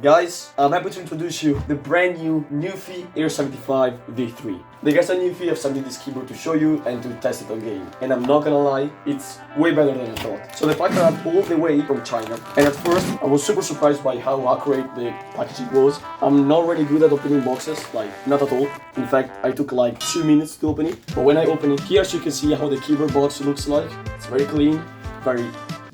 Guys, I'm happy to introduce you the brand new Nuphy Air 75 V3. The guys at Nuphy have sent me this keyboard to show you and to test it on game. And I'm not gonna lie, it's way better than I thought. So the package arrived all the way from China. And at first, I was super surprised by how accurate the packaging was. I'm not really good at opening boxes, like not at all. In fact, I took like 2 minutes to open it. But when I open it, here you can see how the keyboard box looks like. It's very clean, very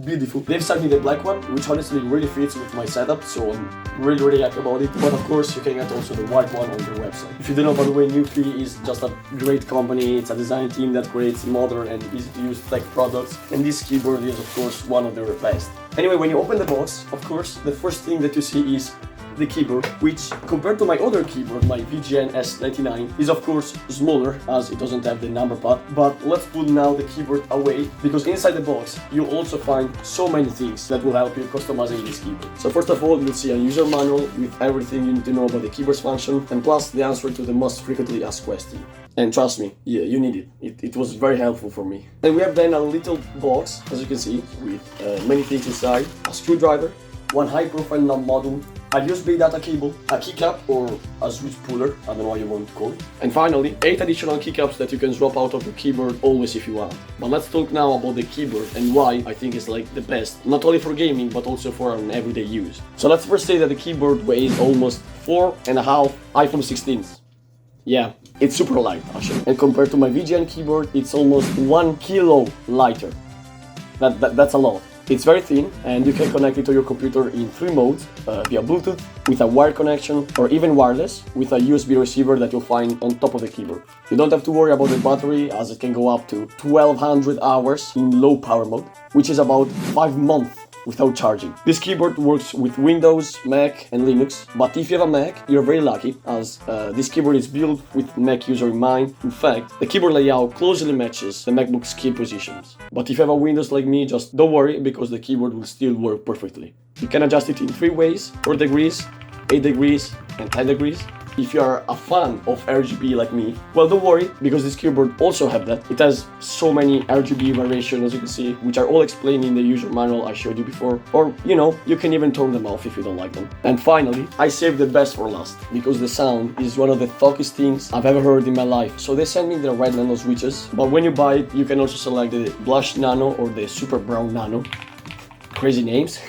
beautiful. They've sent me the black one, which honestly really fits with my setup, so I'm really happy about it. But of course, you can get also the white one on their website. If you don't know, by the way, Nuphy is just a great company. It's a design team that creates modern and easy to use tech products, and this keyboard is of course one of their best. Anyway, when you open the box, of course, the first thing that you see is the keyboard, which compared to my other keyboard, my VGN S99, is of course smaller as it doesn't have the number pad. But let's put now the keyboard away, because inside the box you'll also find so many things that will help you customizing this keyboard. So first of all, you'll see a user manual with everything you need to know about the keyboard's function, and plus the answer to the most frequently asked question. And trust me, yeah, you need it. It was very helpful for me. And we have then a little box, as you can see, with many things inside: a screwdriver, one high-profile knob module, a USB data cable, a keycap or a switch puller, I don't know what you want to call it, and finally 8 additional keycaps that you can swap out of your keyboard always if you want. But let's talk now about the keyboard and why I think it's like the best, not only for gaming but also for an everyday use. So let's first say that the keyboard weighs almost 4.5 iPhone 16s. Yeah, it's super light actually. And compared to my VGN keyboard, it's almost 1 kilo lighter. That's a lot. It's very thin, and you can connect it to your computer in 3 modes, via Bluetooth, with a wired connection, or even wireless, with a USB receiver that you'll find on top of the keyboard. You don't have to worry about the battery, as it can go up to 1200 hours in low power mode, which is about 5 months without charging. This keyboard works with Windows, Mac and Linux, but if you have a Mac, you're very lucky, as this keyboard is built with Mac user in mind. In fact, the keyboard layout closely matches the MacBook's key positions. But if you have a Windows like me, just don't worry, because the keyboard will still work perfectly. You can adjust it in 3 ways: 4 degrees, 8 degrees and 10 degrees. If you are a fan of RGB like me, well, don't worry, because this keyboard also have that. It has so many RGB variations, as you can see, which are all explained in the user manual I showed you before. Or, you know, you can even turn them off if you don't like them. And finally, I saved the best for last, because the sound is one of the thockiest things I've ever heard in my life. So they sent me the red nano switches, but when you buy it, you can also select the blush nano or the super brown nano. Crazy names.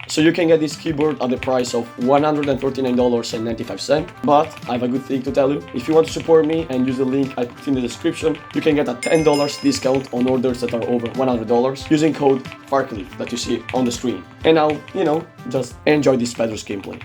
So you can get this keyboard at the price of $139.95. But I have a good thing to tell you. If you want to support me and use the link I put in the description, you can get a $10 discount on orders that are over $100 using code Farcilif that you see on the screen. And now, you know, just enjoy this Bedwars gameplay.